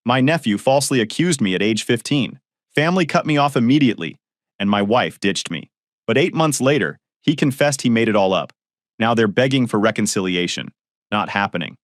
My nephew falsely accused me at age 15. Family cut me off immediately, and my wife ditched me. But 8 months later, he confessed he made it all up. Now they're begging for reconciliation. Not happening.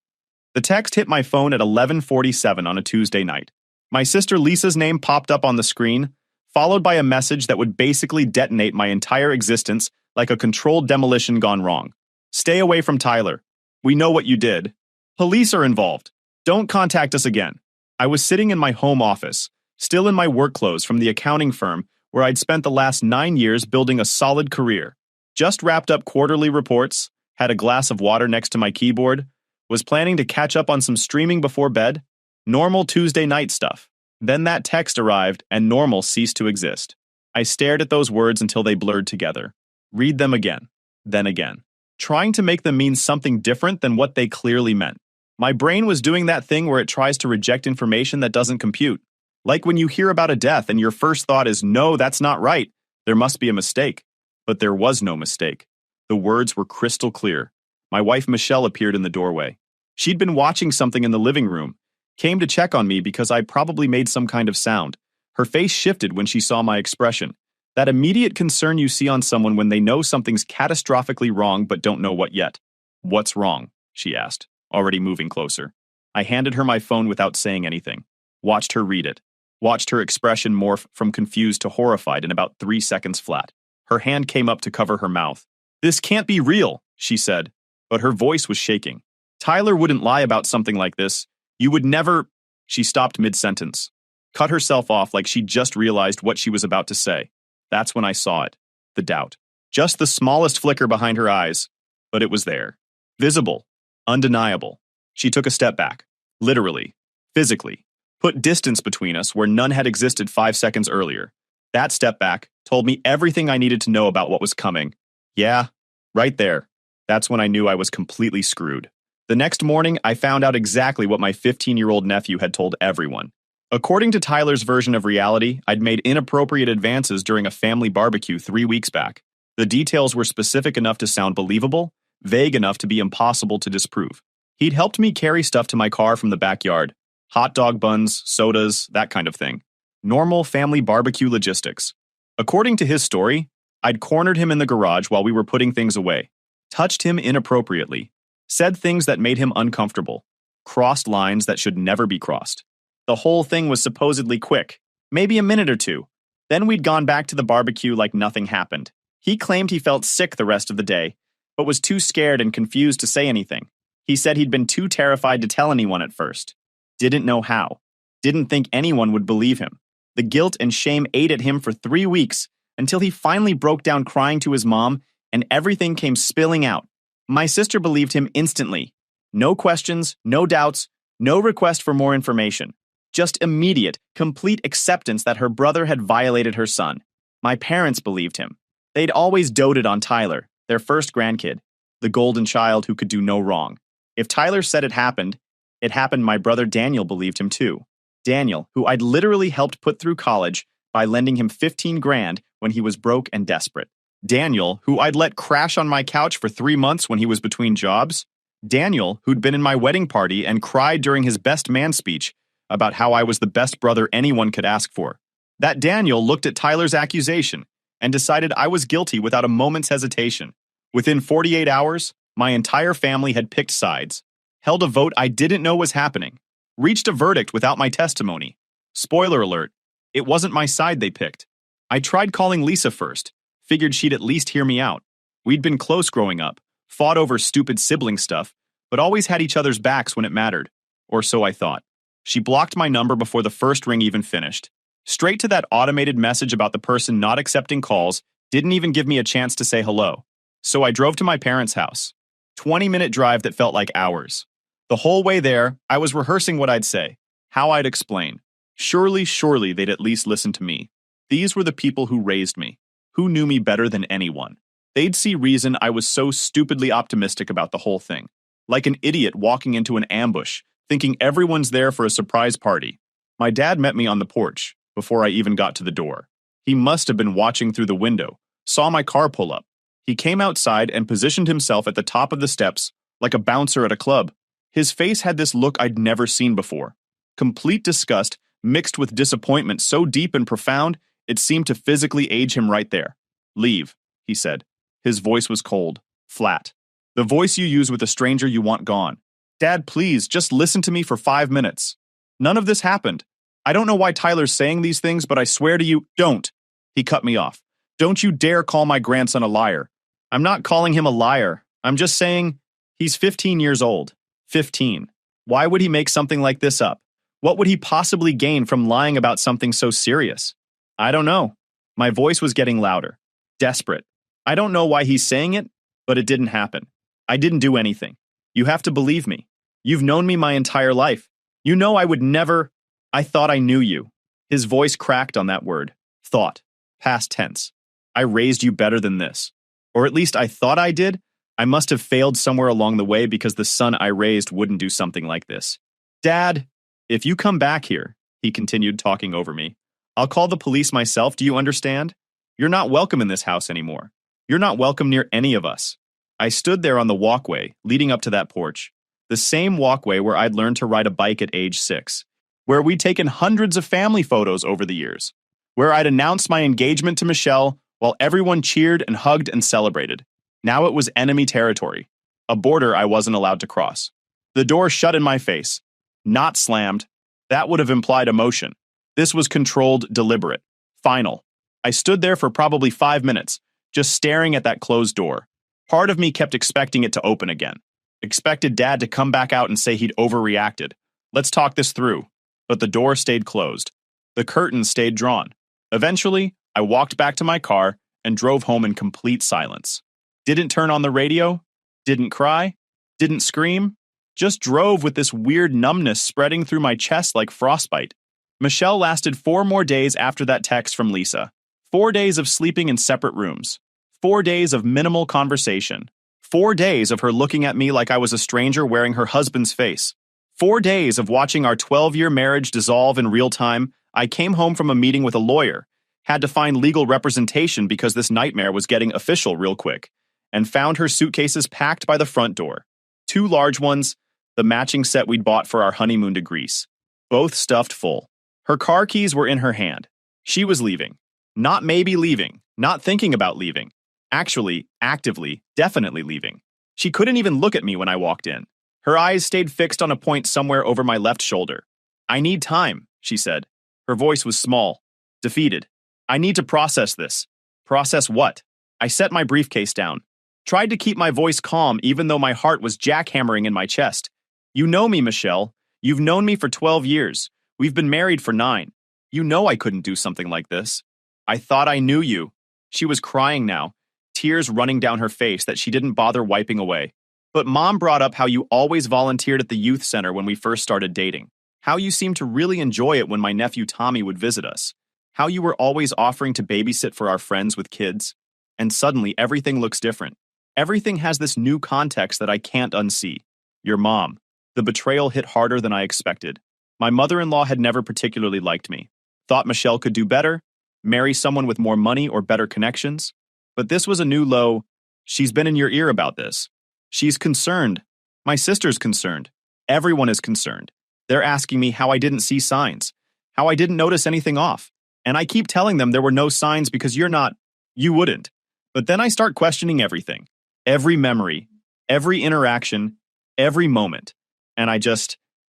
The text hit my phone at 11:47 on a Tuesday night. My sister Lisa's name popped up on the screen, followed by a message that would basically detonate my entire existence like a controlled demolition gone wrong. Stay away from Tyler. We know what you did. Police are involved. Don't contact us again. I was sitting in my home office, still in my work clothes from the accounting firm where I'd spent the last 9 years building a solid career. Just wrapped up quarterly reports, had a glass of water next to my keyboard, was planning to catch up on some streaming before bed. Normal Tuesday night stuff. Then that text arrived and normal ceased to exist. I stared at those words until they blurred together. Read them again, then again, trying to make them mean something different than what they clearly meant. My brain was doing that thing where it tries to reject information that doesn't compute. Like when you hear about a death and your first thought is, no, that's not right. There must be a mistake. But there was no mistake. The words were crystal clear. My wife Michelle appeared in the doorway. She'd been watching something in the living room, came to check on me because I probably made some kind of sound. Her face shifted when she saw my expression. That immediate concern you see on someone when they know something's catastrophically wrong but don't know what yet. What's wrong? She asked, already moving closer. I handed her my phone without saying anything. Watched her read it. Watched her expression morph from confused to horrified in about 3 seconds flat. Her hand came up to cover her mouth. This can't be real, she said, but her voice was shaking. Tyler wouldn't lie about something like this. You would never... She stopped mid-sentence. Cut herself off like she just realized what she was about to say. That's when I saw it. The doubt. Just the smallest flicker behind her eyes. But it was there. Visible. Undeniable. She took a step back. Literally. Physically. Put distance between us where none had existed 5 seconds earlier. That step back told me everything I needed to know about what was coming. Yeah, right there. That's when I knew I was completely screwed. The next morning, I found out exactly what my 15-year-old nephew had told everyone. According to Tyler's version of reality, I'd made inappropriate advances during a family barbecue 3 weeks back. The details were specific enough to sound believable, vague enough to be impossible to disprove. He'd helped me carry stuff to my car from the backyard. Hot dog buns, sodas, that kind of thing. Normal family barbecue logistics. According to his story, I'd cornered him in the garage while we were putting things away, touched him inappropriately, said things that made him uncomfortable, crossed lines that should never be crossed. The whole thing was supposedly quick, maybe a minute or two. Then we'd gone back to the barbecue like nothing happened. He claimed he felt sick the rest of the day, but was too scared and confused to say anything. He said he'd been too terrified to tell anyone at first. Didn't know how. Didn't think anyone would believe him. The guilt and shame ate at him for 3 weeks until he finally broke down crying to his mom and everything came spilling out. My sister believed him instantly. No questions, no doubts, no request for more information. Just immediate, complete acceptance that her brother had violated her son. My parents believed him. They'd always doted on Tyler, their first grandkid, the golden child who could do no wrong. If Tyler said it happened, my brother Daniel believed him too. Daniel, who I'd literally helped put through college by lending him 15 grand when he was broke and desperate. Daniel, who I'd let crash on my couch for 3 months when he was between jobs. Daniel, who'd been in my wedding party and cried during his best man speech about how I was the best brother anyone could ask for. That Daniel looked at Tyler's accusation and decided I was guilty without a moment's hesitation. Within 48 hours, my entire family had picked sides, held a vote I didn't know was happening, reached a verdict without my testimony. Spoiler alert, it wasn't my side they picked. I tried calling Lisa first, figured she'd at least hear me out. We'd been close growing up, fought over stupid sibling stuff, but always had each other's backs when it mattered. Or so I thought. She blocked my number before the first ring even finished. Straight to that automated message about the person not accepting calls, didn't even give me a chance to say hello. So I drove to my parents' house. 20-minute drive that felt like hours. The whole way there, I was rehearsing what I'd say, how I'd explain. Surely they'd at least listen to me. These were the people who raised me, who knew me better than anyone. They'd see reason I was so stupidly optimistic about the whole thing. Like an idiot walking into an ambush, thinking everyone's there for a surprise party. My dad met me on the porch, before I even got to the door. He must have been watching through the window, saw my car pull up. He came outside and positioned himself at the top of the steps, like a bouncer at a club. His face had this look I'd never seen before. complete disgust mixed with disappointment so deep and profound it seemed to physically age him right there. "Leave," he said. His voice was cold, flat. The voice you use with a stranger you want gone. "Dad, please, just listen to me for 5 minutes. None of this happened. I don't know why Tyler's saying these things, but I swear to you, don't." He cut me off. "Don't you dare call my grandson a liar." "I'm not calling him a liar. I'm just saying he's 15 years old. 15. Why would he make something like this up? What would he possibly gain from lying about something so serious?" "I don't know." My voice was getting louder, desperate. "I don't know why he's saying it, but it didn't happen. I didn't do anything. You have to believe me. You've known me my entire life. You know I would never. I thought I knew you." His voice cracked on that word. Thought. Past tense. "I raised you better than this. Or at least I thought I did. I must have failed somewhere along the way because the son I raised wouldn't do something like this. Dad, if you come back here," he continued, talking over me, "I'll call the police myself, do you understand? You're not welcome in this house anymore. You're not welcome near any of us." I stood there on the walkway leading up to that porch, the same walkway where I'd learned to ride a bike at age 6, where we'd taken hundreds of family photos over the years, where I'd announced my engagement to Michelle while everyone cheered and hugged and celebrated. Now it was enemy territory, a border I wasn't allowed to cross. The door shut in my face, not slammed. That would have implied emotion. This was controlled, deliberate, final. I stood there for probably 5 minutes, just staring at that closed door. Part of me kept expecting it to open again. Expected Dad to come back out and say he'd overreacted. "Let's talk this through." But the door stayed closed. The curtains stayed drawn. Eventually, I walked back to my car and drove home in complete silence. Didn't turn on the radio, didn't cry, didn't scream, just drove with this weird numbness spreading through my chest like frostbite. Michelle lasted 4 more days after that text from Lisa. 4 days of sleeping in separate rooms. 4 days of minimal conversation. 4 days of her looking at me like I was a stranger wearing her husband's face. 4 days of watching our 12-year marriage dissolve in real time. I came home from a meeting with a lawyer, had to find legal representation because this nightmare was getting official real quick, and found her suitcases packed by the front door. 2 large ones, the matching set we'd bought for our honeymoon to Greece, both stuffed full. Her car keys were in her hand. She was leaving. Not maybe leaving, not thinking about leaving. Actually, actively, definitely leaving. She couldn't even look at me when I walked in. Her eyes stayed fixed on a point somewhere over my left shoulder. "I need time," she said. Her voice was small, defeated. "I need to process this." Process what? I set my briefcase down. Tried to keep my voice calm even though my heart was jackhammering in my chest. "You know me, Michelle. You've known me for 12 years. We've been married for 9. You know I couldn't do something like this. I thought I knew you." She was crying now, tears running down her face that she didn't bother wiping away. "But Mom brought up how you always volunteered at the youth center when we first started dating. How you seemed to really enjoy it when my nephew Tommy would visit us. How you were always offering to babysit for our friends with kids. And suddenly everything looks different. Everything has this new context that I can't unsee. Your mom. The betrayal hit harder than I expected. My mother-in-law had never particularly liked me. Thought Michelle could do better, marry someone with more money or better connections. But this was a new low. She's been in your ear about this. She's concerned. My sister's concerned. Everyone is concerned. They're asking me how I didn't see signs, how I didn't notice anything off. And I keep telling them there were no signs because you wouldn't. But then I start questioning everything. Every memory, every interaction, every moment. And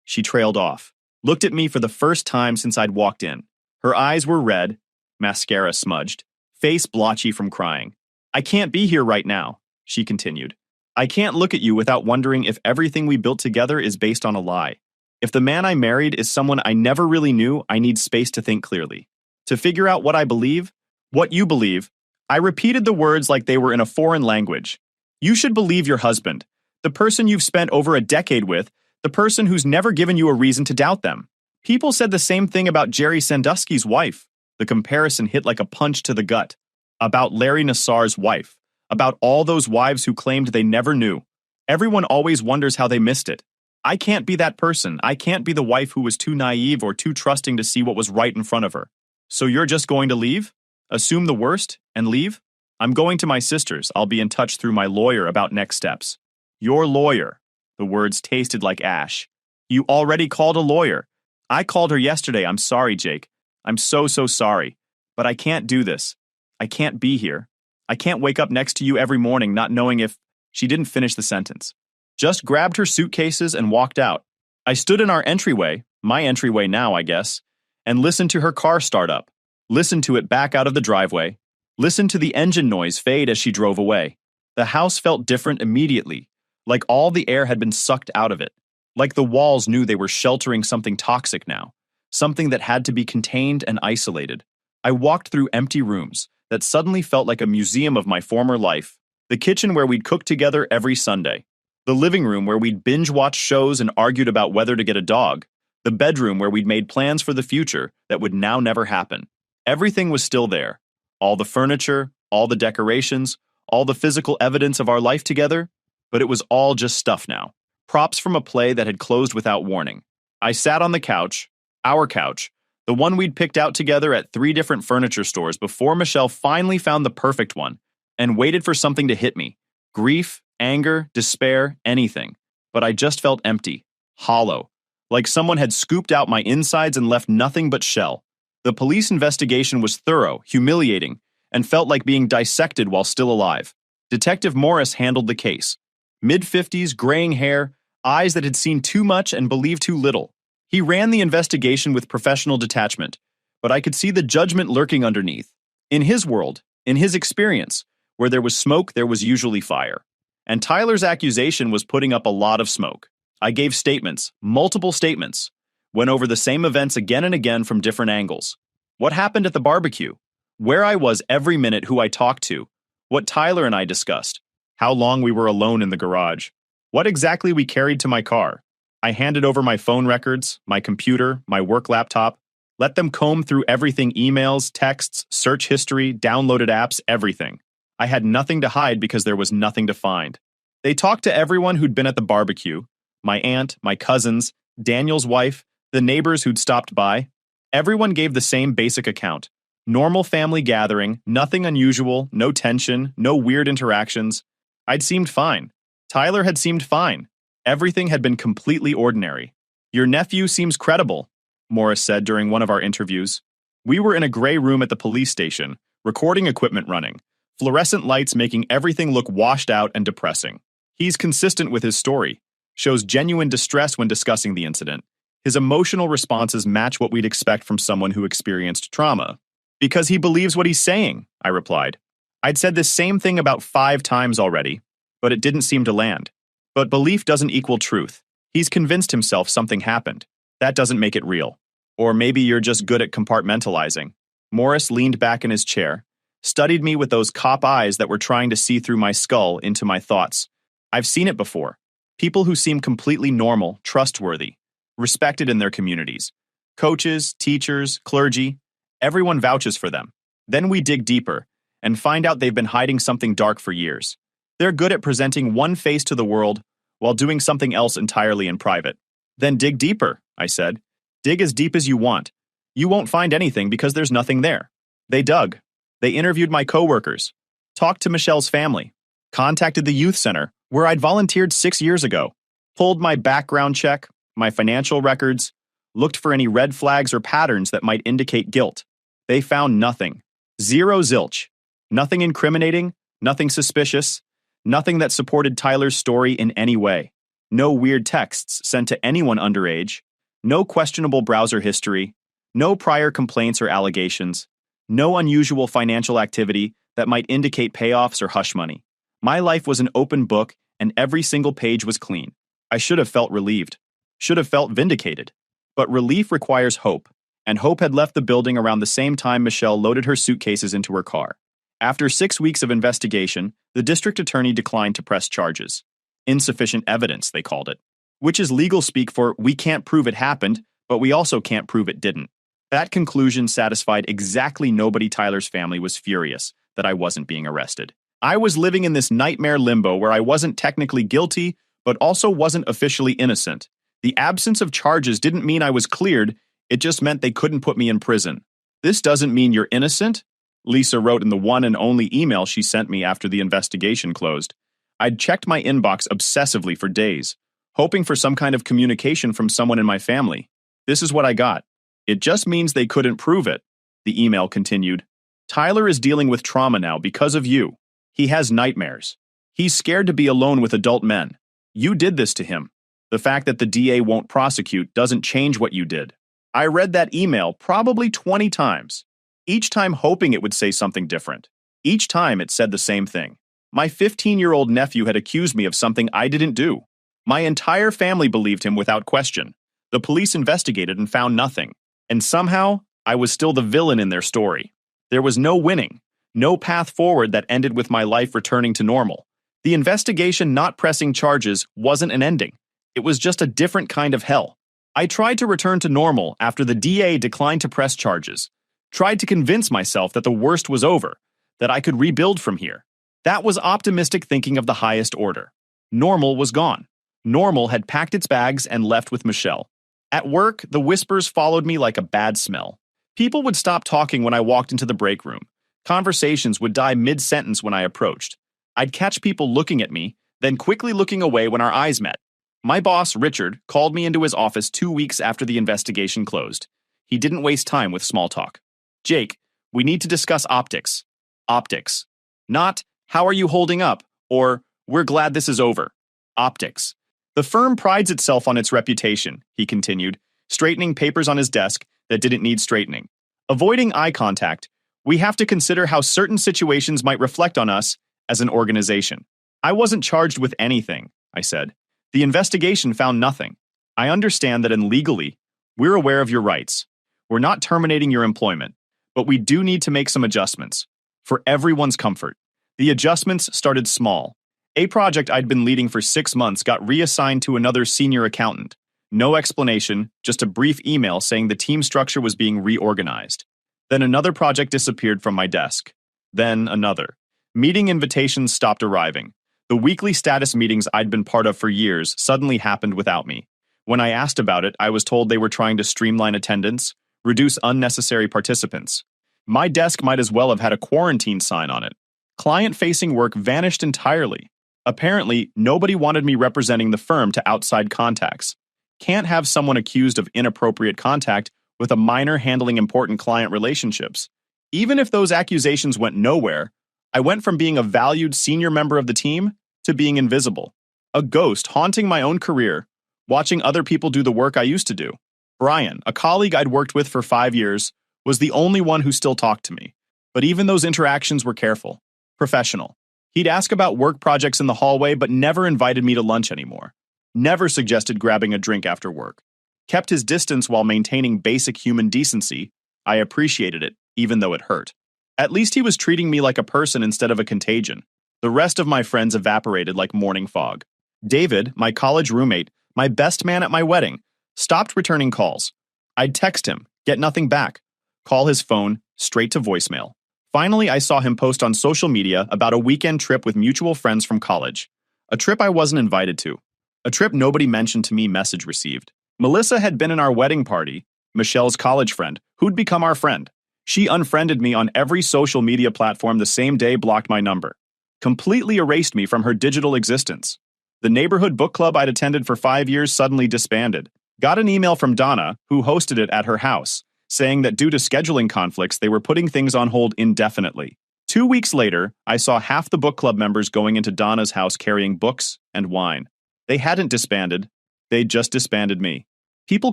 she trailed off. Looked at me for the first time since I'd walked in. Her eyes were red, mascara smudged, face blotchy from crying. "I can't be here right now," she continued. "I can't look at you without wondering if everything we built together is based on a lie. If the man I married is someone I never really knew, I need space to think clearly. To figure out what I believe, what you believe." I repeated the words like they were in a foreign language. "You should believe your husband, the person you've spent over a decade with, the person who's never given you a reason to doubt them. People said the same thing about Jerry Sandusky's wife." The comparison hit like a punch to the gut. About Larry Nassar's wife. About all those wives who claimed they never knew. Everyone always wonders how they missed it. I can't be that person. I can't be the wife who was too naive or too trusting to see what was right in front of her. "So you're just going to leave? Assume the worst and leave?" "I'm going to my sister's. I'll be in touch through my lawyer about next steps." "Your lawyer." The words tasted like ash. "You already called a lawyer." I called her yesterday. I'm sorry, Jake. I'm so sorry. But I can't do this. I can't be here. I can't wake up next to you every morning not knowing if—" She didn't finish the sentence. Just grabbed her suitcases and walked out. I stood in our entryway, my entryway now, I guess, and listened to her car start up, listened to it back out of the driveway, listened to the engine noise fade as she drove away. The house felt different immediately, like all the air had been sucked out of it, like the walls knew they were sheltering something toxic now, something that had to be contained and isolated. I walked through empty rooms that suddenly felt like a museum of my former life. The kitchen where we'd cook together every Sunday. The living room where we'd binge-watch shows and argued about whether to get a dog. The bedroom where we'd made plans for the future that would now never happen. Everything was still there. All the furniture, all the decorations, all the physical evidence of our life together, but it was all just stuff now. Props from a play that had closed without warning. I sat on the couch, our couch, the one we'd picked out together at 3 different furniture stores before Michelle finally found the perfect one, and waited for something to hit me. Grief, anger, despair, anything. But I just felt empty, hollow, like someone had scooped out my insides and left nothing but shell. The police investigation was thorough, humiliating, and felt like being dissected while still alive. Detective Morris handled the case. Mid-50s, graying hair, eyes that had seen too much and believed too little. He ran the investigation with professional detachment, but I could see the judgment lurking underneath. In his world, in his experience, where there was smoke, there was usually fire. And Tyler's accusation was putting up a lot of smoke. I gave statements, multiple statements, went over the same events again and again from different angles. What happened at the barbecue? Where I was every minute, who I talked to, what Tyler and I discussed, how long we were alone in the garage, what exactly we carried to my car. I handed over my phone records, my computer, my work laptop, let them comb through everything: emails, texts, search history, downloaded apps, everything. I had nothing to hide because there was nothing to find. They talked to everyone who'd been at the barbecue, my aunt, my cousins, Daniel's wife, the neighbors who'd stopped by. Everyone gave the same basic account. Normal family gathering, nothing unusual, no tension, no weird interactions. I'd seemed fine. Tyler had seemed fine. Everything had been completely ordinary. "Your nephew seems credible," Morris said during one of our interviews. We were in a gray room at the police station, recording equipment running, fluorescent lights making everything look washed out and depressing. He's consistent with his story, shows genuine distress when discussing the incident. His emotional responses match what we'd expect from someone who experienced trauma. "Because he believes what he's saying," I replied. I'd said this same thing about 5 times already, but it didn't seem to land. But belief doesn't equal truth. He's convinced himself something happened. That doesn't make it real. Or maybe you're just good at compartmentalizing. Morris leaned back in his chair, studied me with those cop eyes that were trying to see through my skull into my thoughts. I've seen it before. People who seem completely normal, trustworthy, respected in their communities. Coaches, teachers, clergy, everyone vouches for them. Then we dig deeper and find out they've been hiding something dark for years. They're good at presenting one face to the world while doing something else entirely in private. Then dig deeper, I said. Dig as deep as you want. You won't find anything because there's nothing there. They dug. They interviewed my coworkers, talked to Michelle's family, contacted the youth center where I'd volunteered 6 years ago, pulled my background check, my financial records, looked for any red flags or patterns that might indicate guilt. They found nothing. Zero zilch. Nothing incriminating, nothing suspicious, nothing that supported Tyler's story in any way. No weird texts sent to anyone underage, no questionable browser history, no prior complaints or allegations, no unusual financial activity that might indicate payoffs or hush money. My life was an open book, and every single page was clean. I should have felt relieved, should have felt vindicated. But relief requires hope, and hope had left the building around the same time Michelle loaded her suitcases into her car. After 6 weeks of investigation, the district attorney declined to press charges. Insufficient evidence, they called it, which is legal speak for we can't prove it happened, but we also can't prove it didn't. That conclusion satisfied exactly nobody. Tyler's family was furious that I wasn't being arrested. I was living in this nightmare limbo where I wasn't technically guilty, but also wasn't officially innocent. The absence of charges didn't mean I was cleared, it just meant they couldn't put me in prison. "This doesn't mean you're innocent," Lisa wrote in the one and only email she sent me after the investigation closed. I'd checked my inbox obsessively for days, hoping for some kind of communication from someone in my family. This is what I got. It just means they couldn't prove it. The email continued. Tyler is dealing with trauma now because of you. He has nightmares. He's scared to be alone with adult men. You did this to him. The fact that the DA won't prosecute doesn't change what you did. I read that email probably 20 times, each time hoping it would say something different. Each time it said the same thing. My 15-year-old nephew had accused me of something I didn't do. My entire family believed him without question. The police investigated and found nothing. And somehow, I was still the villain in their story. There was no winning, no path forward that ended with my life returning to normal. The investigation not pressing charges wasn't an ending. It was just a different kind of hell. I tried to return to normal after the DA declined to press charges. Tried to convince myself that the worst was over, that I could rebuild from here. That was optimistic thinking of the highest order. Normal was gone. Normal had packed its bags and left with Michelle. At work, the whispers followed me like a bad smell. People would stop talking when I walked into the break room. Conversations would die mid-sentence when I approached. I'd catch people looking at me, then quickly looking away when our eyes met. My boss, Richard, called me into his office 2 weeks after the investigation closed. He didn't waste time with small talk. Jake, we need to discuss optics. Optics. Not, how are you holding up? Or, we're glad this is over. Optics. The firm prides itself on its reputation, he continued, straightening papers on his desk that didn't need straightening. Avoiding eye contact, we have to consider how certain situations might reflect on us as an organization. I wasn't charged with anything, I said. The investigation found nothing. I understand that legally, we're aware of your rights. We're not terminating your employment, but we do need to make some adjustments. For everyone's comfort. The adjustments started small. A project I'd been leading for 6 months got reassigned to another senior accountant. No explanation, just a brief email saying the team structure was being reorganized. Then another project disappeared from my desk. Then another. Meeting invitations stopped arriving. The weekly status meetings I'd been part of for years suddenly happened without me. When I asked about it, I was told they were trying to streamline attendance, reduce unnecessary participants. My desk might as well have had a quarantine sign on it. Client-facing work vanished entirely. Apparently, nobody wanted me representing the firm to outside contacts. Can't have someone accused of inappropriate contact with a minor handling important client relationships. Even if those accusations went nowhere, I went from being a valued senior member of the team to being invisible. A ghost haunting my own career, watching other people do the work I used to do. Brian, a colleague I'd worked with for 5 years, was the only one who still talked to me. But even those interactions were careful, professional. He'd ask about work projects in the hallway, but never invited me to lunch anymore. Never suggested grabbing a drink after work. Kept his distance while maintaining basic human decency. I appreciated it, even though it hurt. At least he was treating me like a person instead of a contagion. The rest of my friends evaporated like morning fog. David, my college roommate, my best man at my wedding, stopped returning calls. I'd text him, get nothing back. Call his phone, straight to voicemail. Finally, I saw him post on social media about a weekend trip with mutual friends from college. A trip I wasn't invited to. A trip nobody mentioned to me, message received. Melissa had been in our wedding party, Michelle's college friend, who'd become our friend. She unfriended me on every social media platform the same day, blocked my number. Completely erased me from her digital existence. The neighborhood book club I'd attended for 5 years suddenly disbanded. Got an email from Donna, who hosted it at her house, saying that due to scheduling conflicts, they were putting things on hold indefinitely. 2 weeks later, I saw half the book club members going into Donna's house carrying books and wine. They hadn't disbanded. They'd just disbanded me. People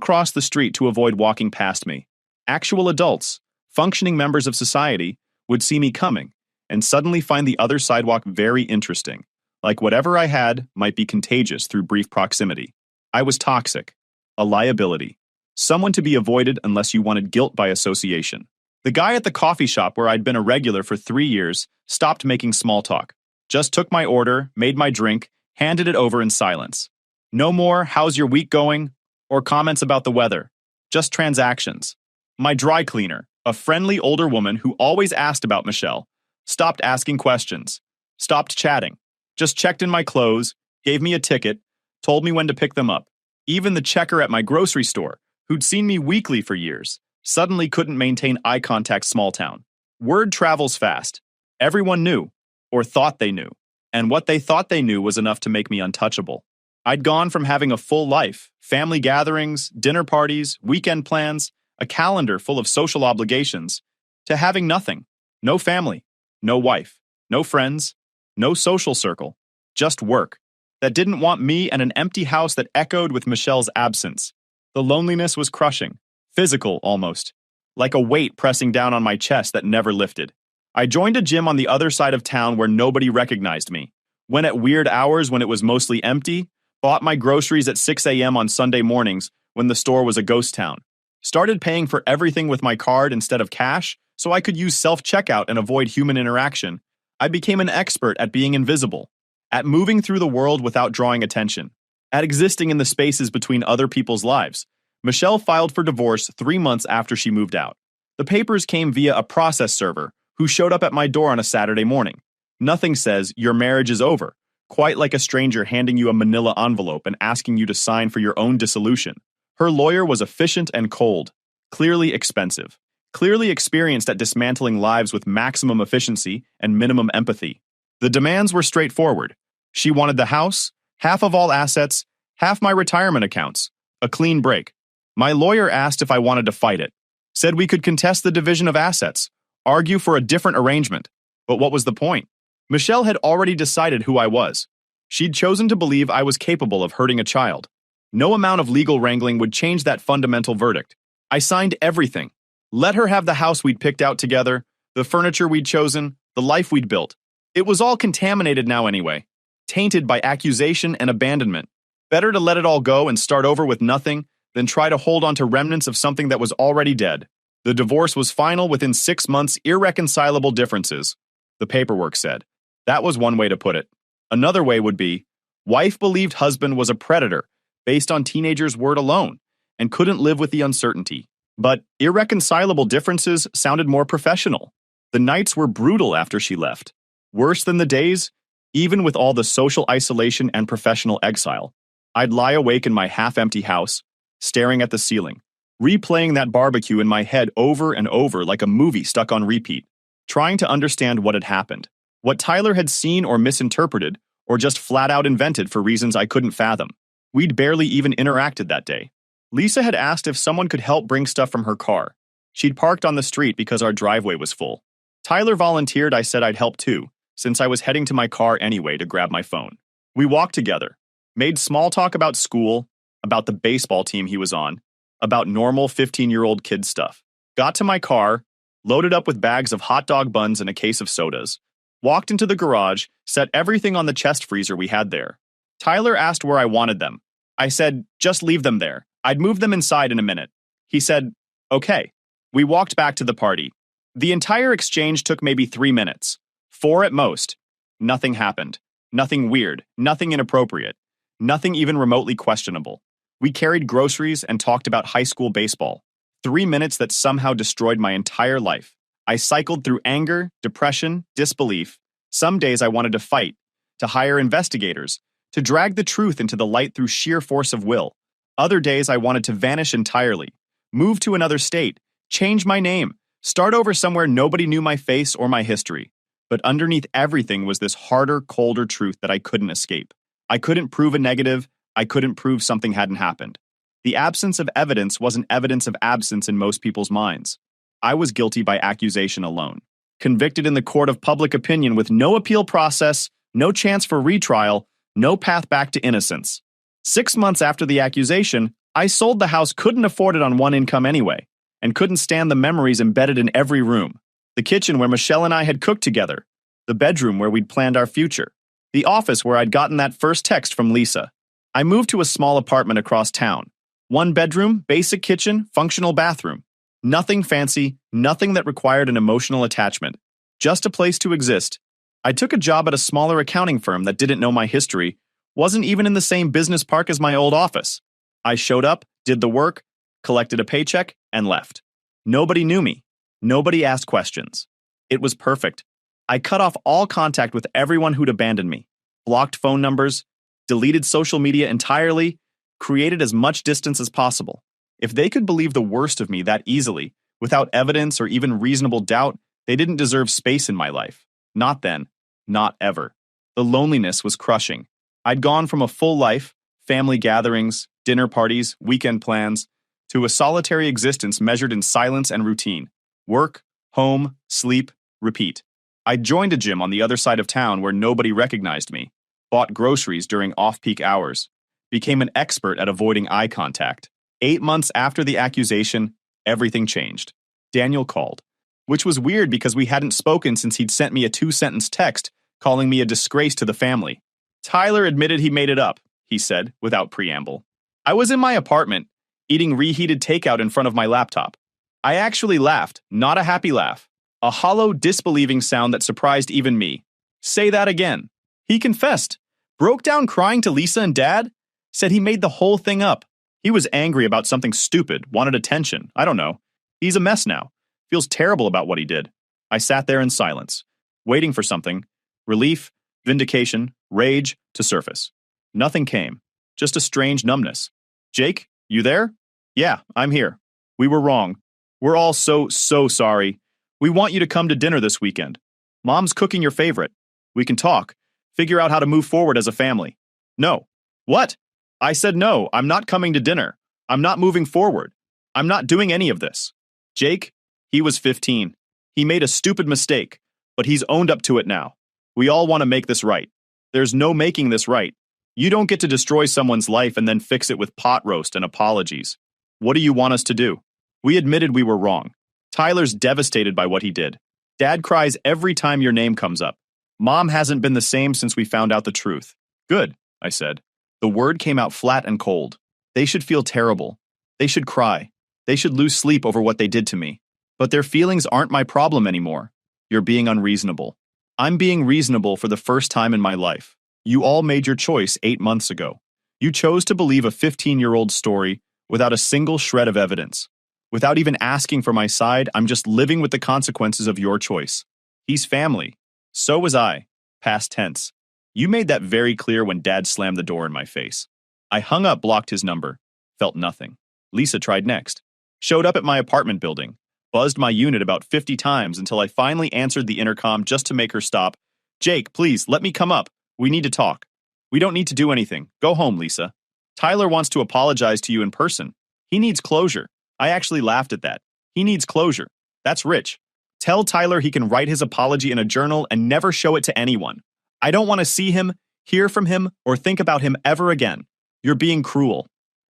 crossed the street to avoid walking past me. Actual adults, functioning members of society, would see me coming and suddenly find the other sidewalk very interesting. Like whatever I had might be contagious through brief proximity. I was toxic. A liability. Someone to be avoided unless you wanted guilt by association. The guy at the coffee shop where I'd been a regular for 3 years stopped making small talk. Just took my order, made my drink, handed it over in silence. No more, how's your week going? Or comments about the weather. Just transactions. My dry cleaner, a friendly older woman who always asked about Michelle, stopped asking questions. Stopped chatting. Just checked in my clothes, gave me a ticket, told me when to pick them up. Even the checker at my grocery store, who'd seen me weekly for years, suddenly couldn't maintain eye contact. Small town. Word travels fast. Everyone knew, or thought they knew, and what they thought they knew was enough to make me untouchable. I'd gone from having a full life, family gatherings, dinner parties, weekend plans, a calendar full of social obligations, to having nothing. No family, no wife, no friends, no social circle, just work that didn't want me and an empty house that echoed with Michelle's absence. The loneliness was crushing, physical almost, like a weight pressing down on my chest that never lifted. I joined a gym on the other side of town where nobody recognized me, went at weird hours when it was mostly empty, bought my groceries at 6 a.m. on Sunday mornings when the store was a ghost town, started paying for everything with my card instead of cash so I could use self-checkout and avoid human interaction. I became an expert at being invisible, at moving through the world without drawing attention, at existing in the spaces between other people's lives. Michelle filed for divorce 3 months after she moved out. The papers came via a process server who showed up at my door on a Saturday morning. Nothing says your marriage is over, quite like a stranger handing you a manila envelope and asking you to sign for your own dissolution. Her lawyer was efficient and cold, clearly expensive, clearly experienced at dismantling lives with maximum efficiency and minimum empathy. The demands were straightforward. She wanted the house, half of all assets, half my retirement accounts, a clean break. My lawyer asked if I wanted to fight it, said we could contest the division of assets, argue for a different arrangement. But what was the point? Michelle had already decided who I was. She'd chosen to believe I was capable of hurting a child. No amount of legal wrangling would change that fundamental verdict. I signed everything. Let her have the house we'd picked out together, the furniture we'd chosen, the life we'd built. It was all contaminated now anyway, tainted by accusation and abandonment. Better to let it all go and start over with nothing than try to hold on to remnants of something that was already dead. The divorce was final within 6 months, irreconcilable differences, the paperwork said. That was one way to put it. Another way would be, wife believed husband was a predator based on teenager's word alone and couldn't live with the uncertainty. But irreconcilable differences sounded more professional. The nights were brutal after she left. Worse than the days, even with all the social isolation and professional exile. I'd lie awake in my half-empty house, staring at the ceiling, replaying that barbecue in my head over and over like a movie stuck on repeat, trying to understand what had happened, what Tyler had seen or misinterpreted, or just flat-out invented for reasons I couldn't fathom. We'd barely even interacted that day. Lisa had asked if someone could help bring stuff from her car. She'd parked on the street because our driveway was full. Tyler volunteered. I said I'd help too, since I was heading to my car anyway to grab my phone. We walked together, made small talk about school, about the baseball team he was on, about normal 15-year-old kid stuff. Got to my car, loaded up with bags of hot dog buns and a case of sodas, walked into the garage, set everything on the chest freezer we had there. Tyler asked where I wanted them. I said, just leave them there. I'd move them inside in a minute. He said, okay. We walked back to the party. The entire exchange took maybe 3 minutes. 4 at most. Nothing happened. Nothing weird. Nothing inappropriate. Nothing even remotely questionable. We carried groceries and talked about high school baseball. 3 minutes that somehow destroyed my entire life. I cycled through anger, depression, disbelief. Some days I wanted to fight, to hire investigators, to drag the truth into the light through sheer force of will. Other days I wanted to vanish entirely, move to another state, change my name, start over somewhere nobody knew my face or my history. But underneath everything was this harder, colder truth that I couldn't escape. I couldn't prove a negative. I couldn't prove something hadn't happened. The absence of evidence wasn't evidence of absence in most people's minds. I was guilty by accusation alone, convicted in the court of public opinion with no appeal process, no chance for retrial, no path back to innocence. 6 months after the accusation, I sold the house, couldn't afford it on one income anyway, and couldn't stand the memories embedded in every room. The kitchen where Michelle and I had cooked together, the bedroom where we'd planned our future, the office where I'd gotten that first text from Lisa. I moved to a small apartment across town. 1 bedroom, basic kitchen, functional bathroom. Nothing fancy, nothing that required an emotional attachment. Just a place to exist. I took a job at a smaller accounting firm that didn't know my history, wasn't even in the same business park as my old office. I showed up, did the work, collected a paycheck, and left. Nobody knew me. Nobody asked questions. It was perfect. I cut off all contact with everyone who'd abandoned me, blocked phone numbers, deleted social media entirely, created as much distance as possible. If they could believe the worst of me that easily, without evidence or even reasonable doubt, they didn't deserve space in my life. Not then. Not ever. The loneliness was crushing. I'd gone from a full life, family gatherings, dinner parties, weekend plans, to a solitary existence measured in silence and routine. Work, home, sleep, repeat. I joined a gym on the other side of town where nobody recognized me, bought groceries during off-peak hours, became an expert at avoiding eye contact. 8 months after the accusation, everything changed. Daniel called, which was weird because we hadn't spoken since he'd sent me a 2-sentence text calling me a disgrace to the family. Tyler admitted he made it up, he said, without preamble. I was in my apartment, eating reheated takeout in front of my laptop. I actually laughed, not a happy laugh. A hollow, disbelieving sound that surprised even me. Say that again. He confessed. Broke down crying to Lisa and Dad. Said he made the whole thing up. He was angry about something stupid, wanted attention. I don't know. He's a mess now. Feels terrible about what he did. I sat there in silence, waiting for something. Relief, vindication, rage to surface. Nothing came. Just a strange numbness. Jake, you there? Yeah, I'm here. We were wrong. We're all so sorry. We want you to come to dinner this weekend. Mom's cooking your favorite. We can talk. Figure out how to move forward as a family. No. What? I said no, I'm not coming to dinner. I'm not moving forward. I'm not doing any of this. Jake, he was 15. He made a stupid mistake, but he's owned up to it now. We all want to make this right. There's no making this right. You don't get to destroy someone's life and then fix it with pot roast and apologies. What do you want us to do? We admitted we were wrong. Tyler's devastated by what he did. Dad cries every time your name comes up. Mom hasn't been the same since we found out the truth. Good, I said. The word came out flat and cold. They should feel terrible. They should cry. They should lose sleep over what they did to me. But their feelings aren't my problem anymore. You're being unreasonable. I'm being reasonable for the first time in my life. You all made your choice 8 months ago. You chose to believe a 15-year-old story without a single shred of evidence. Without even asking for my side, I'm just living with the consequences of your choice. He's family. So was I. Past tense. You made that very clear when Dad slammed the door in my face. I hung up, blocked his number. Felt nothing. Lisa tried next. Showed up at my apartment building. Buzzed my unit about 50 times until I finally answered the intercom just to make her stop. Jake, please, let me come up. We need to talk. We don't need to do anything. Go home, Lisa. Tyler wants to apologize to you in person. He needs closure. I actually laughed at that. He needs closure. That's rich. Tell Tyler he can write his apology in a journal and never show it to anyone. I don't want to see him, hear from him, or think about him ever again. You're being cruel.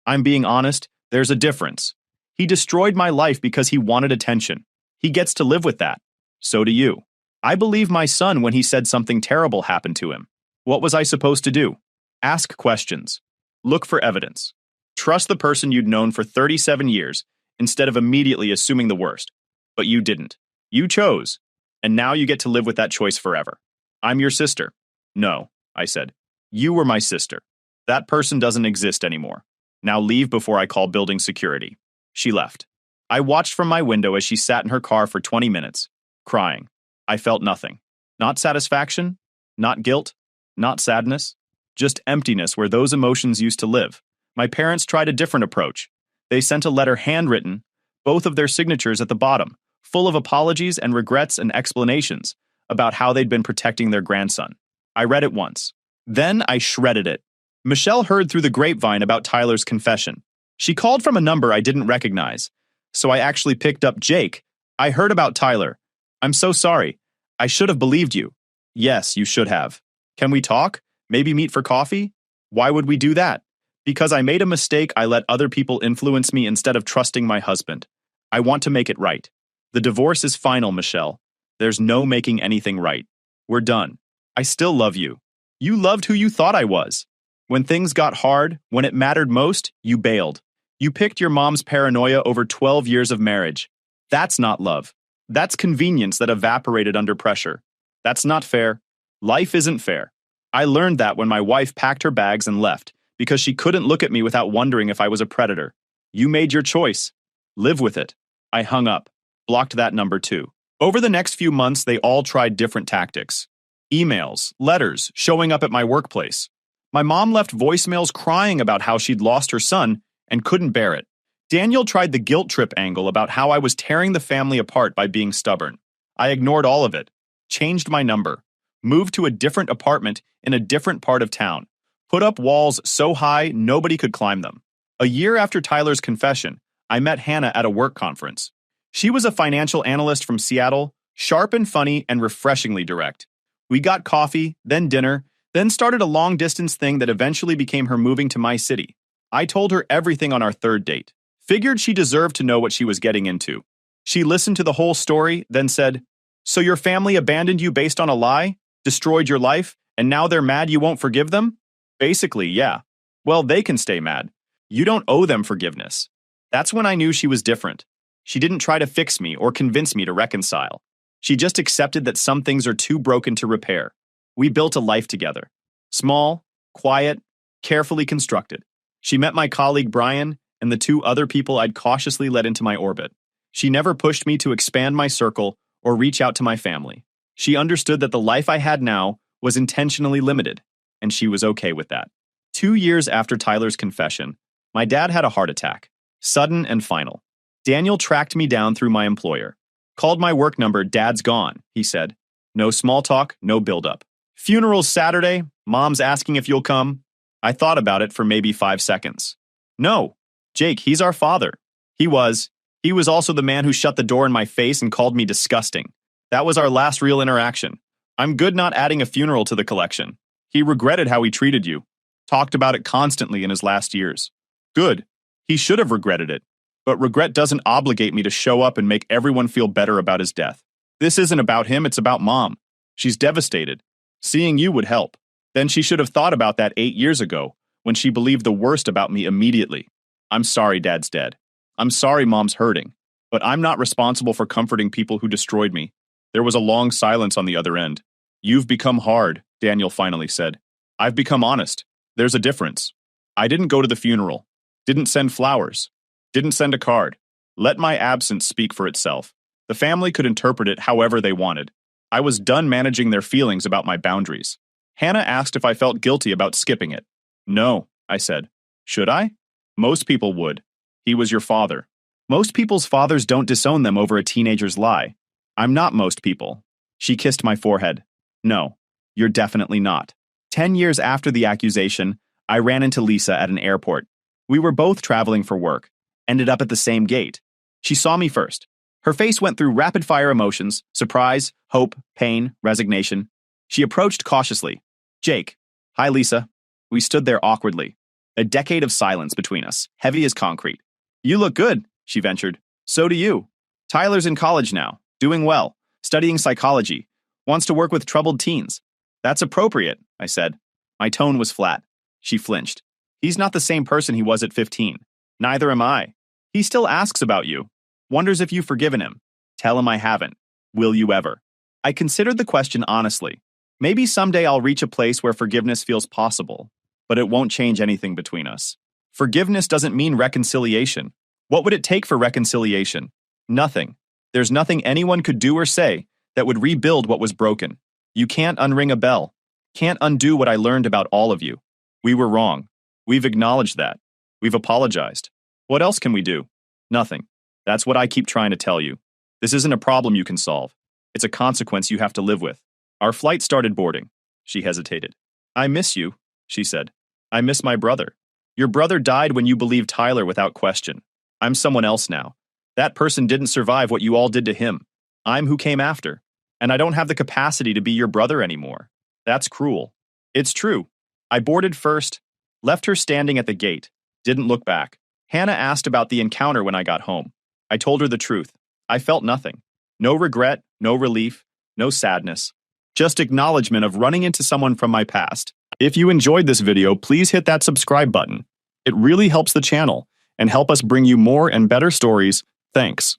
I'm being honest. There's a difference. He destroyed my life because he wanted attention. He gets to live with that. So do you. I believe my son when he said something terrible happened to him. What was I supposed to do? Ask questions. Look for evidence. Trust the person you'd known for 37 years instead of immediately assuming the worst. But you didn't. You chose. And now you get to live with that choice forever. I'm your sister. No, I said. You were my sister. That person doesn't exist anymore. Now leave before I call building security. She left. I watched from my window as she sat in her car for 20 minutes, crying. I felt nothing. Not satisfaction, not guilt, not sadness, just emptiness where those emotions used to live. My parents tried a different approach. They sent a letter handwritten, both of their signatures at the bottom, full of apologies and regrets and explanations about how they'd been protecting their grandson. I read it once. Then I shredded it. Michelle heard through the grapevine about Tyler's confession. She called from a number I didn't recognize, so I actually picked up. Jake, I heard about Tyler. I'm so sorry. I should have believed you. Yes, you should have. Can we talk? Maybe meet for coffee? Why would we do that? Because I made a mistake, I let other people influence me instead of trusting my husband. I want to make it right. The divorce is final, Michelle. There's no making anything right. We're done. I still love you. You loved who you thought I was. When things got hard, when it mattered most, you bailed. You picked your mom's paranoia over 12 years of marriage. That's not love. That's convenience that evaporated under pressure. That's not fair. Life isn't fair. I learned that when my wife packed her bags and left, because she couldn't look at me without wondering if I was a predator. You made your choice. Live with it. I hung up. Blocked that number too. Over the next few months, they all tried different tactics. Emails, letters, showing up at my workplace. My mom left voicemails crying about how she'd lost her son and couldn't bear it. Daniel tried the guilt trip angle about how I was tearing the family apart by being stubborn. I ignored all of it. Changed my number. Moved to a different apartment in a different part of town. Put up walls so high nobody could climb them. A year after Tyler's confession, I met Hannah at a work conference. She was a financial analyst from Seattle, sharp and funny and refreshingly direct. We got coffee, then dinner, then started a long-distance thing that eventually became her moving to my city. I told her everything on our third date. Figured she deserved to know what she was getting into. She listened to the whole story, then said, "So your family abandoned you based on a lie, destroyed your life, and now they're mad you won't forgive them?" Basically, yeah. Well, they can stay mad. You don't owe them forgiveness. That's when I knew she was different. She didn't try to fix me or convince me to reconcile. She just accepted that some things are too broken to repair. We built a life together. Small, quiet, carefully constructed. She met my colleague Brian and the two other people I'd cautiously let into my orbit. She never pushed me to expand my circle or reach out to my family. She understood that the life I had now was intentionally limited, and she was okay with that. 2 years after Tyler's confession, my dad had a heart attack. Sudden and final. Daniel tracked me down through my employer. Called my work number, "Dad's gone," he said. No small talk, no build-up. "Funeral's Saturday, Mom's asking if you'll come." I thought about it for maybe 5 seconds. "No, Jake, he's our father." He was. He was also the man who shut the door in my face and called me disgusting. That was our last real interaction. I'm good not adding a funeral to the collection. He regretted how he treated you. Talked about it constantly in his last years. Good. He should have regretted it. But regret doesn't obligate me to show up and make everyone feel better about his death. This isn't about him, it's about Mom. She's devastated. Seeing you would help. Then she should have thought about that 8 years ago, when she believed the worst about me immediately. I'm sorry Dad's dead. I'm sorry Mom's hurting. But I'm not responsible for comforting people who destroyed me. There was a long silence on the other end. "You've become hard," Daniel finally said. "I've become honest. There's a difference. I didn't go to the funeral. Didn't send flowers. Didn't send a card. Let my absence speak for itself. The family could interpret it however they wanted. I was done managing their feelings about my boundaries." Hannah asked if I felt guilty about skipping it. "No," I said. "Should I?" "Most people would. He was your father." "Most people's fathers don't disown them over a teenager's lie." "I'm not most people." She kissed my forehead. "No, you're definitely not." 10 years after the accusation, I ran into Lisa at an airport. We were both traveling for work. Ended up at the same gate. She saw me first. Her face went through rapid-fire emotions: surprise, hope, pain, resignation. She approached cautiously. "Jake." "Hi, Lisa." We stood there awkwardly. A decade of silence between us, heavy as concrete. "You look good," she ventured. "So do you." "Tyler's in college now, doing well, studying psychology, wants to work with troubled teens." "That's appropriate," I said. My tone was flat. She flinched. "He's not the same person he was at 15. Neither am I. He still asks about you. Wonders if you've forgiven him." "Tell him I haven't. Will you ever?" I considered the question honestly. Maybe someday I'll reach a place where forgiveness feels possible, but it won't change anything between us. Forgiveness doesn't mean reconciliation. What would it take for reconciliation? Nothing. There's nothing anyone could do or say that would rebuild what was broken. You can't unring a bell. Can't undo what I learned about all of you. We were wrong. We've acknowledged that. We've apologized. What else can we do? Nothing. That's what I keep trying to tell you. This isn't a problem you can solve. It's a consequence you have to live with. Our flight started boarding. She hesitated. "I miss you," she said. "I miss my brother. Your brother died when you believed Tyler without question. I'm someone else now. That person didn't survive what you all did to him. I'm who came after. And I don't have the capacity to be your brother anymore. That's cruel." "It's true." I boarded first, left her standing at the gate, didn't look back. Hannah asked about the encounter when I got home. I told her the truth. I felt nothing. No regret, no relief, no sadness. Just acknowledgement of running into someone from my past. If you enjoyed this video, please hit that subscribe button. It really helps the channel and help us bring you more and better stories. Thanks.